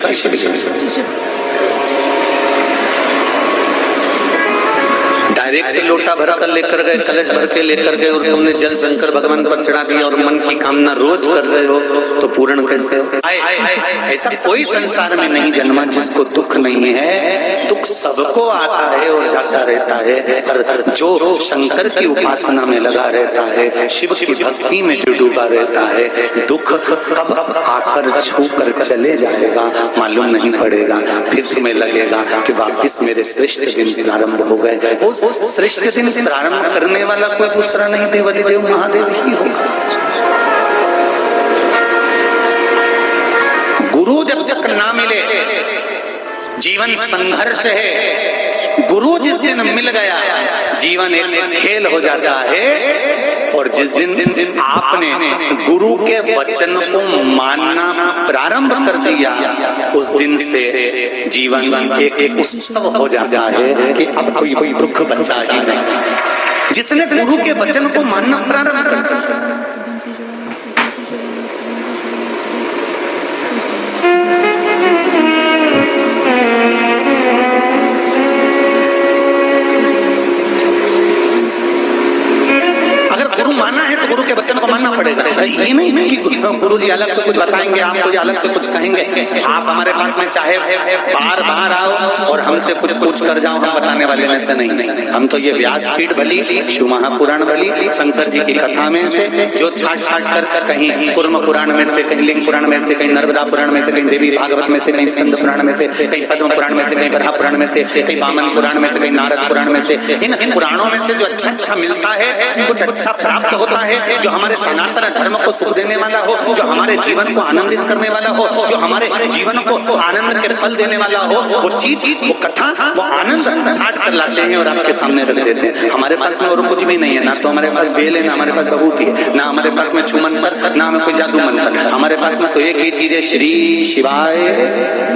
का शिवलिंग। डायरेक्ट लोटा भर कर लेकर गए, कलश भर के लेकर गए और तुमने जल शंकर भगवान पर चढ़ा दिया और मन की कामना रोज कर रहे हो तो पूर्ण कैसे हो? ऐसा कोई संसार में नहीं जन्मा जिसको दुख नहीं है। दुख सबको आता है और जाता रहता है, पर जो शंकर की उपासना में लगा रहता है, शिव की भक्ति में जो डूबा रहता है, दुख कब आकर छू कर चले जाएगा मालूम नहीं पड़ेगा। फिर तुम्हें लगेगा कि वापिस मेरे श्रेष्ठ दिन प्रारंभ हो गए। उस श्रेष्ठ दिन प्रारंभ करने वाला कोई दूसरा नहीं, देवाधिदेव महादेव ही होगा। गुरु जब तक ना मिले जीवन संघर्ष है। गुरु जिस दिन मिल गया जीवन एक खेल हो जाता है। और जिस दिन आपने गुरु के वचन को मानना प्रारंभ कर दिया उस दिन से जीवन एक उत्सव हो जाता है कि अब कोई दुख बचा ही नहीं। जिसने गुरु के वचन को मानना प्रारंभ कर दिया माना है तो गुरु के वचन को मानना पड़ेगा। ये नहीं कि गुरु जी अलग से कुछ बताएंगे, आप मुझे अलग से कुछ कहेंगे। आप हमारे पास में चाहे बार बार आओ और हमसे कुछ पूछ कर जाओ, हम बताने वाले में से नहीं। हम तो ये व्यासपीठ भली, शिव महापुराण भली, शंकर जी की कथा में से जो छाट छाट कर कहीं कुर्म पुराण में से, कहीं लिंग पुराण में से, कहीं नर्मदा पुराण में से, कहीं देवी भागवत में से, कहीं स्कंद पुराण में से, कहीं पद्म पुराण में से, कहीं बराह पुराण में से, कहीं वामन पुराण में से, कहीं नारद पुराण में से, इन पुराणों में से जो अच्छा अच्छा मिलता है, कुछ अच्छा प्राप्त होता है, जो हमारे सनातन धर्म को सुख देने वाला हो, जो हमारे जीवन को आनंदित करने वाला हो, जो हमारे जीवन को आनंद के पल देने वाला हो, वो चीज, वो कथा, वो आनंद छाट कर लाते हैं और आपके सामने रख देते हैं। हमारे पास में और कुछ भी नहीं है, ना तो हमारे पास बेल है, ना हमारे पास बबूती है, ना हमारे पास में छू मंत्र, ना हमें कोई जादू मंत्र। हमारे पास में तो एक ही चीज है, श्री शिवाय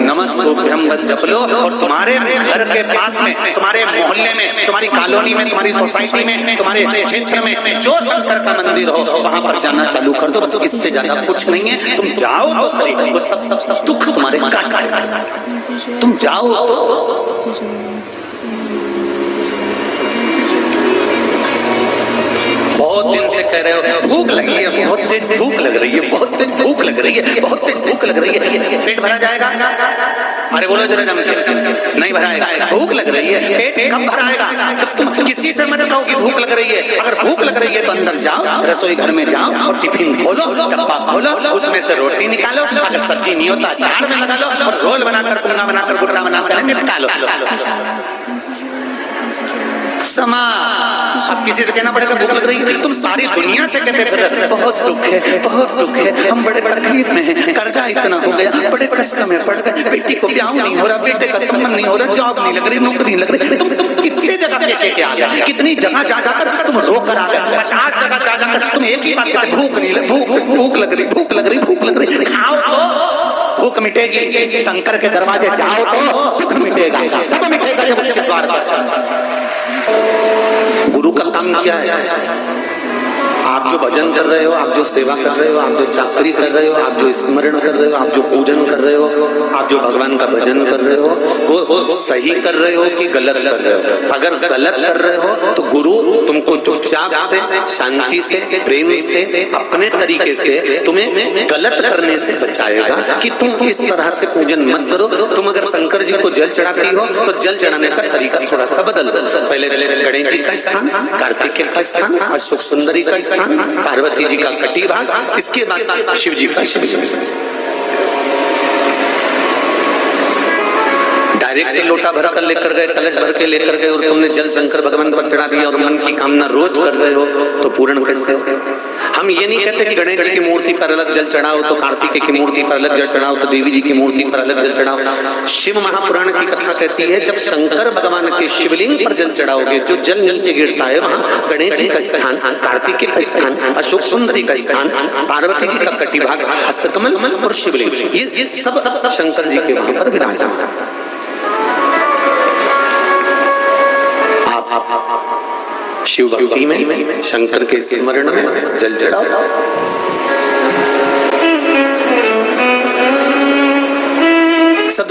नमस्तुभ्यम जप लो। और तुम्हारे घर के पास में, तुम्हारे मोहल्ले में, तुम्हारी कॉलोनी में, तुम्हारी सोसाइटी में, तुम्हारे क्षेत्र में जो शंकर का मंदिर हो वहां पर जाना चालू कर दो। बस इससे ज्यादा कुछ नहीं है। तुम जाओ तो सही, वो सब दुख तुम्हारे काट काटेगा। तुम जाओ तो बहुत दिन से कह रहे हो भूख लगी है, बहुत तेज भूख लग रही है, बहुत तेज भूख लग रही है, बहुत तेज भूख लग रही है। पेट भरा जाएगा? अरे बोलो जरा जम के, नहीं भराएगा। भूख लग रही है, पेट कब भराएगा? जब तुम किसी से मत कहो कि भूख लग रही है। अगर भूख लग रही है तो अंदर जाओ, रसोई घर में जाओ और टिफिन खोलो, डब्बा खोलो, उसमें से रोटी निकालो। अगर सब्जी नहीं होता अचार में लगा लो और रोल बनाकर, कुंगा बनाकर, गुट्टा बनाकर निपटा लो। समा अब किसी से कहना पड़ेगा भूख लग रही है। तुम सारी दुनिया से कहते फिर बहुत दुख है, बहुत दुख है, हम बड़े तकलीफ में हैं, कर्जा इतना हो गया, बड़े कष्ट में पड़ गए, बेटी को ब्याह नहीं हो रहा, बेटे का संबंध नहीं हो रहा, जॉब नहीं लग रही, नौकरी नहीं लग रही। तुम कितनी जगह के आ गए, कितनी जगह जा जाकर तुम रो कर आ गए, 50 जगह जा जाकर तुम एक ही बात कहते, भूख नहीं लग, भूख लग रही, भूख लग रही, भूख लग रही। खाओ तो भूख मिटेगी। शंकर के दरवाजे जाओ तो भूख मिटेगा, तब मिटेगा जब उसके द्वार पर। गुरु का काम क्या है? आप जो भजन कर रहे हो, आप जो सेवा कर रहे हो, आप जो चाकरी कर रहे हो, आप जो स्मरण कर रहे हो, आप जो पूजन कर रहे हो, आप जो भगवान का भजन कर रहे हो, वो सही कर रहे हो कि गलत कर रहे हो? अगर गलत कर रहे हो तो गुरु तुमको चुपचाप से, शांति से, प्रेम से, अपने तरीके से तुम्हें गलत करने से बचाएगा कि तुम इस तरह से पूजन मत करो। तुम अगर शंकर जी को जल चढ़ाती हो तो जल चढ़ाने का तरीका थोड़ा सा बदल दो। पहले गणेश जी का स्थान, कार्तिकेय का स्थान, अशोक सुंदरी का स्थान, पार्वती जी का कटी भाग, इसके बाद शिव जी का शिवलिंग। डायरेक्ट लोटा भर कर लेकर गए, कलश भर के लेकर गए और तुमने जल शंकर भगवान पर चढ़ा दिया और मन की कामना रोज कर रहे हो तो पूर्ण कैसे हो? हम ये नहीं कहते कि गणेश जी की मूर्ति पर अलग जल चढ़ाओ, तो कार्तिकेय की मूर्ति पर अलग जल चढ़ाओ, तो देवी जी की मूर्ति पर अलग जल चढ़ाओ। शिव महापुराण की कथा कहती है जब शंकर भगवान के शिवलिंग पर जल चढ़ाओगे, जो जल नीचे गिरता है वहाँ गणेश जी का स्थान, कार्तिकेय का स्थान, अशोक सुंदरी का स्थान, पार्वती जी का कटी भाग, हस्तकमल और शिवलिंग, ये सब शंकर जी के वहां पर विराजमान। शिव भक्ति में, शंकर के स्मरण में जल चढ़ाओ।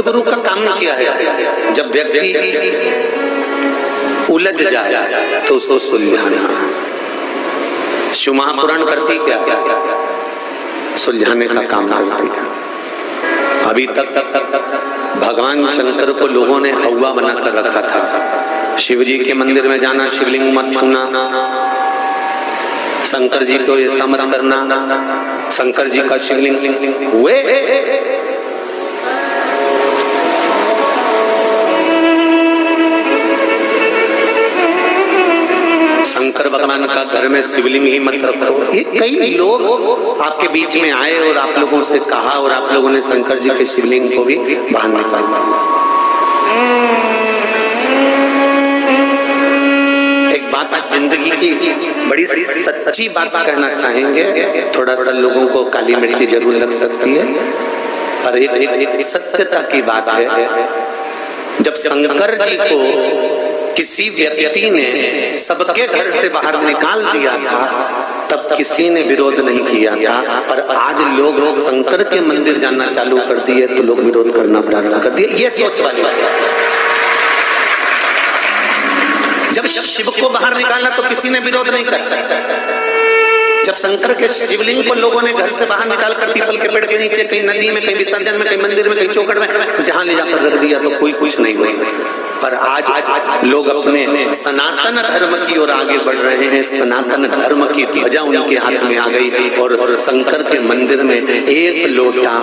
गुरु का काम किया है, जब व्यक्ति उलझ जाए तो उसको सुलझाना। शिव महापुराण करती क्या? सुलझाने का काम करती है। अभी तक भगवान शंकर को लोगों ने हौवा बनाकर रखा था। शिव जी के मंदिर में जाना, शिवलिंग मत छूना, शंकर जी को ऐसा मत करना, शंकर जी का शिवलिंग हुए। शंकर भगवान का घर में शिवलिंग ही मत रखो। ये कई लोग आपके बीच में आए और आप लोगों से कहा और आप लोगों ने शंकर जी के शिवलिंग को भी बाहर निकाला। एक बात आज जिंदगी की बड़ी सच्ची बात कहना चाहेंगे, थोड़ा सा लोगों को काली मिर्ची जरूर लग सकती है, पर एक सत्यता की बात है। जब शंकर जी को किसी व्यक्ति ने सबके घर से बाहर निकाल दिया था, तब किसी ने विरोध नहीं किया था। पर आज लोग शंकर के मंदिर जाना चालू कर दिए तो लोग विरोध करना प्रारंभ कर दिए। ये सोच वाली बात है। जब शिव को बाहर निकालना तो किसी ने विरोध नहीं किया। जब शंकर के शिवलिंग को लोगों ने घर से बाहर निकालकर पीपल के पेड़ के नीचे, कहीं नदी में, कहीं विसर्जन में, कहीं मंदिर में, कहीं चौखट में, जहां ले जाकर रख दिया तो कोई कुछ नहीं हुआ। पर आज लोग अपने सनातन धर्म की ओर आगे बढ़ रहे हैं। सनातन धर्म की ध्वजा उनके हाथ में आ गई और शंकर के मंदिर में एक लोटा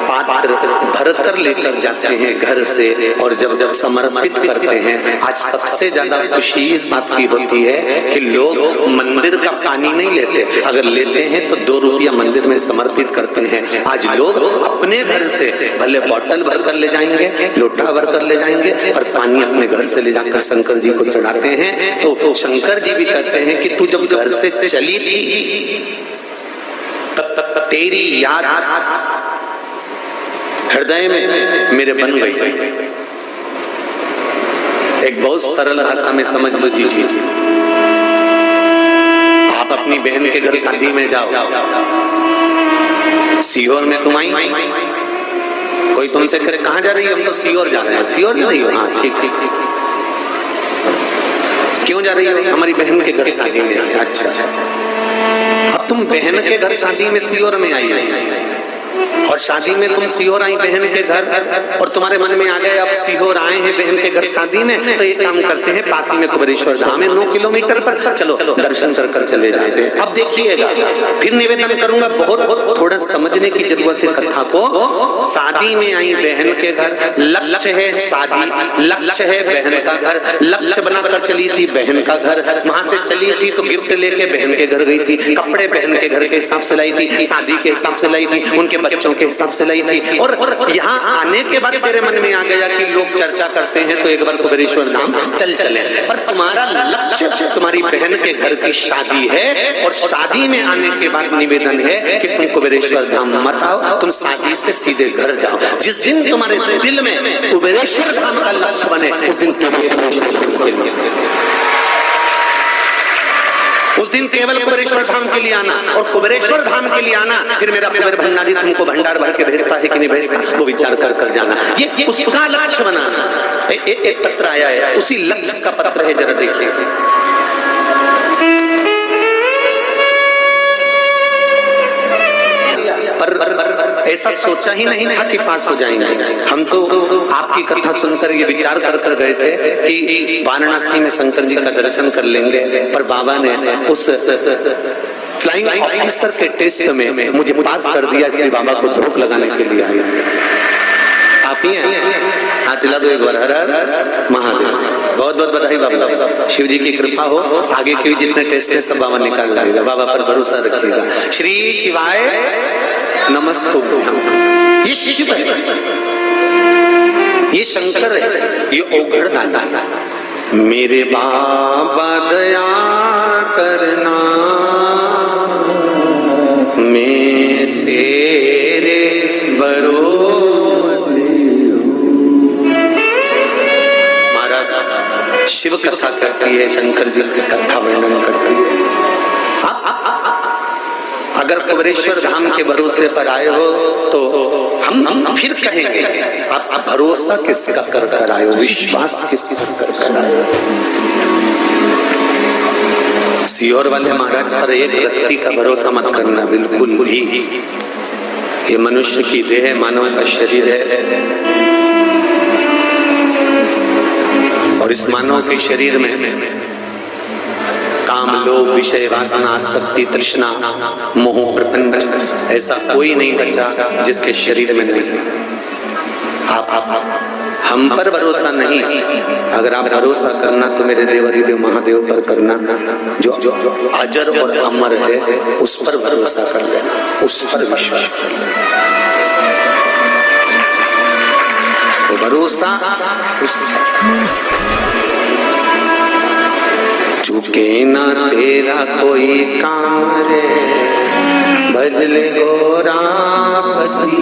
पात्र भरकर लेकर जाते हैं घर से, और जब समर्पित करते हैं। आज सबसे ज्यादा खुशी इस बात की होती है कि लोग मंदिर का पानी नहीं लेते, अगर लेते हैं तो 2 रुपया मंदिर में समर्पित करते हैं। आज लोग अपने घर से भले बोतल भरकर ले जाएंगे, लोटा भरकर ले जाएंगे, और पानी अपने घर से ले जाकर शंकर जी को चढ़ाते हैं। तो शंकर जी भी कहते हैं कि तू जब घर से चली थी तब तेरी याद हृदय में मेरे बन गई। एक बहुत सरल भाषा में समझ लो जी। आप अपनी बहन के घर शादी में जाओ, सीहोर में तुम आई, कोई तुमसे करे कहाँ जा रही है? हम तो सीहोर जा रहे हैं। सीहोर जा रही हो? हाँ ठीक। क्यों जा रही हो? हमारी बहन के घर शादी में। अच्छा। अब तुम बहन के घर शादी में सीहोर में आई है, और शादी में तुम सीहोर आई बहन के घर, और तुम्हारे मन में आ गए अब सीहोर आए हैं बहन के घर शादी में, तो एक काम करते हैं, पास ही में कुबेरेश्वर धाम है 9 किलोमीटर पर, चलो दर्शन कर चले जाते हैं। अब देखिएगा, फिर निवेदन करूंगा, बहुत थोड़ा समझने की जरूरत है कथा को। शादी में आई बहन के घर, लक्ष्य है शादी, लक्ष्य है बहन का घर, लक्ष्य बनाकर चली थी बहन का घर। वहां से चली थी तो गिफ्ट लेके बहन के घर गई थी, कपड़े बहन के घर के हिसाब से लाई थी, शादी के हिसाब से लाई थी, उनके बच्चों के हिसाब से लाई थी। और यहाँ आने के बाद तेरे मन में आ गया कि लोग चर्चा करते हैं तो एक बार कुबेरेश्वर धाम चले। पर तुम्हारा लक्ष्य तुम्हारी बहन के घर की शादी है, और शादी में आने के बाद निवेदन है कि तुम कुबेरेश्वर धाम मत आओ, तुम शादी से सीधे घर जाओ। जिस दिन तुम्हारे दिल में कुबेरेश्वर धाम का लक्ष्य बने, उस दिन केवल कुबेरेश्वर धाम के लिए आना, और कुबेरेश्वर धाम के लिए आना, फिर मेरा कुबेर भंडारी तुमको भंडार भर के भेजता है कि नहीं भेजता, वो विचार कर जाना। ये उसका लक्ष्य बनाना। एक पत्र आया है, उसी लक्ष्य का पत्र है, जरा देखिए। ऐसा सोचा ही नहीं था कि पास हो जाएंगे। हम तो आपकी कथा सुनकर ये विचार कर गए थे कि वाराणसी में शंकर जी का दर्शन कर लेंगे, पर बाबा ने उस फ्लाइंग ऑफिसर के टेस्ट में मुझे पास कर दिया, इसलिए बाबा को धोख लगाने के लिए आए। आप ही हैं? हाथ हिला दो एक बार। हर हर महादेव। बहुत बहुत बधाई बाबा, शिव जी की कृपा हो, आगे के जितने टेस्ट है सब बाबा निकाल देगा। बाबा पर भरोसा रखिएगा। श्री शिवाय नमस्तुभ्यम। ये शिव है, ये शंकर है, ये ओघड़ दाता है। मेरे बाबा दया करना, मैं तेरे भरोसे। महाराज शिव कथा करती है, शंकर जी की कथा वर्णन करती है। अगर कुबेरेश्वर धाम के भरोसे पर आए हो तो हम फिर कहेंगे आप भरोसा किसका कर आए हो, विश्वास किसका कर आए हो। सीहोर वाले महाराज पर एक व्यक्ति का भरोसा मत करना बिल्कुल भी। ये मनुष्य की देह, मानव का शरीर है और इस मानव के शरीर में काम, लोभ, विषय, वासना, आसक्ति, तृष्णा, मोह, प्रपंच ऐसा कोई नहीं बचा जिसके शरीर में नहीं। आप हम पर भरोसा नहीं, अगर आप भरोसा करना तो मेरे देवाधिदेव महादेव पर करना, जो अजर और अमर है उस पर भरोसा कर लेना, उस पर विश्वास कर लेना। तो भरोसा उस चूके ना तेरा कोई काम रे, भजले गोरापति।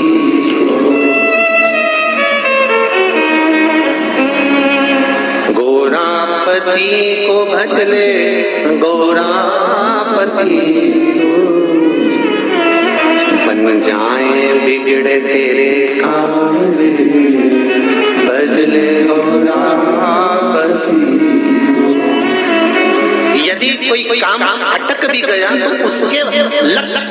गोरापति को भजले गोरापति, बन जाए बिगड़े तेरे काम, भजले गोरापति। यदि कोई काम अटक भी गया तो उसके लक्ष्य,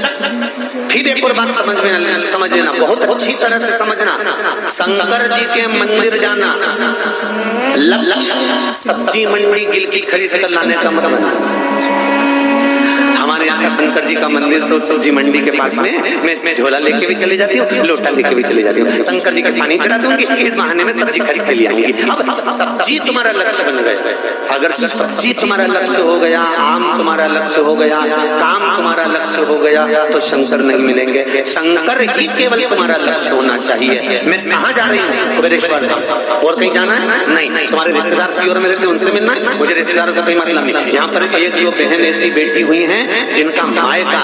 फिर एक और बात समझ लेना, बहुत अच्छी तरह से समझना। शंकर जी के मंदिर जाना लक्ष्य सब्जी मंडी गिलकी खरीद कर लाने का मत बना। हमारे यहाँ का शंकर जी का मंदिर तो सब्जी मंडी के पास में मैं झोला लेके भी चली जाती हूँ, लोटा लेके भी चली जाती हूँ, शंकर जी का पानी चढ़ा दूंगी, इस बहाने में सब्जी खरीद के ले आऊंगी। अब सब्जी तुम्हारा लक्ष्य बन गया। अगर सब्जी तुम्हारा लक्ष्य हो गया, आम तुम्हारा लक्ष्य हो गया, काम तुम्हारा लक्ष्य हो गया, तो शंकर नहीं मिलेंगे। शंकर ही केवल तुम्हारा लक्ष्य होना चाहिए। मैं कहाँ जा रही हूँ? कुबेरेश्वर धाम। और कहीं जाना है? नहीं। तुम्हारे रिश्तेदार सीहोर में रहते, उनसे मिलना है? मुझे रिश्तेदारों से कोई मतलब नहीं। यहाँ पर एक दो बहन ऐसी बैठी हुई हैं जिनका मायका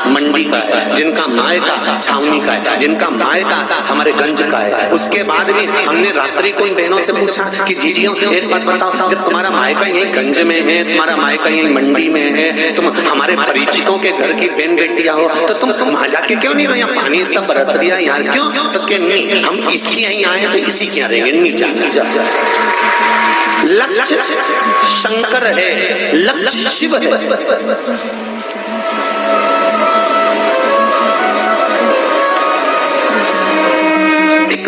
मंडी का है, जिनका मायका छावनी का है, जिनका मायका हमारे गंज का है। उसके बाद भी हमने रात्रि को इन बहनों से पूछा कि जीजियों एक बात बताओ, जब तुम्हारा मायका यही गंज में है, तुम्हारा मायका यही मंडी में है, तुम हमारे परिचितों के घर की बहन बेटियां हो, तो तुम वहां जाके क्यों नहीं रहे? पानी इतना बरस दिया यार, क्यों? तो क्या नहीं, हम इसकी यहीं आए तो इसी के यहाँ रहेंगे। नहीं, जा। लक्ष्य शंकर है, लक्ष्य शिव है।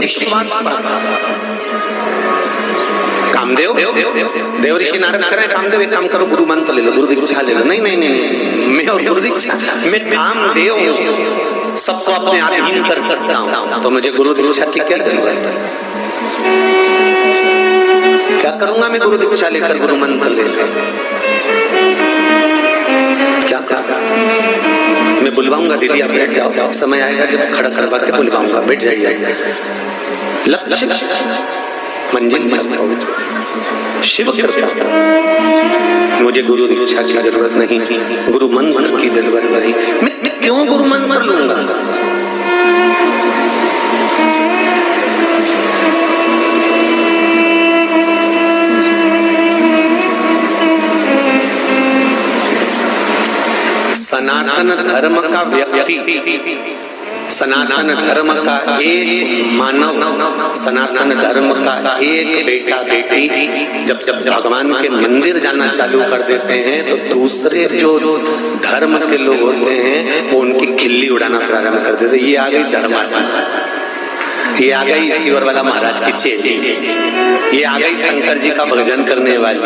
विश्वास कामदेव, देव ऋषि नारद करें, कामदेव एक काम करो, गुरु मंत्र ले लो, गुरु दीक्षा ले लो। नहीं, मैं और गुरु दीक्षा, मैं कामदेव हूँ, सबको अपने अधीन कर सकता हूँ, तो मुझे गुरु दीक्षा की क्या जरूरत है? क्या करूंगा मैं गुरु दीक्षा लेकर, गुरु मंत्र लेकर? क्या मैं बुलवाऊंगा, दीदी आप बैठ जाओ, समय आएगा जब खड़ा करवा के बुलवाऊंगा, बैठ जाइए। लक्ष्य मंजिल शिव कृपा, मुझे गुरु दीक्षा की जरूरत नहीं, गुरु मंत्र की जरूरत नहीं। मैं क्यों गुरु मंत्र लूंगा? सनातन धर्म का व्यक्ति, सनातन धर्म का एक मानव, सनातन धर्म का एक बेटा बेटी जब भगवान के मंदिर जाना चालू कर देते हैं तो दूसरे जो धर्म के लोग होते हैं वो उनकी खिल्ली उड़ाना प्रारंभ कर देते हैं। ये आ गई धर्मात्मा, ये आ गई सीहोर वाला महाराज की चेली, ये आ गई शंकर जी का भजन करने वाली,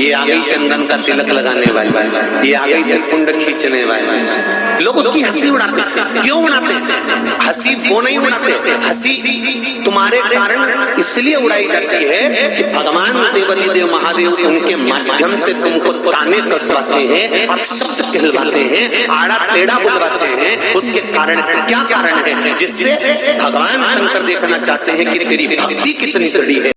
ये आ गई चंदन का तिलक लगाने वाली, ये आ गई त्रिपुंड खींचने वाली। लोग उसकी हंसी उड़ाते। क्यों उड़ाते? हंसी वो नहीं उड़ाते, हंसी तुम्हारे कारण इसलिए उड़ाई जाती है कि भगवान देवाधिदेव महादेव उनके माध्यम से तुमको ताने कसवाते हैं, अपशब्द कहलवाते हैं, आड़ा टेढ़ा बुलवाते हैं। उसके कारण क्या कारण है? जिससे भगवान शंकर देखना चाहते हैं कि तेरी भक्ति कितनी दृढ़ है।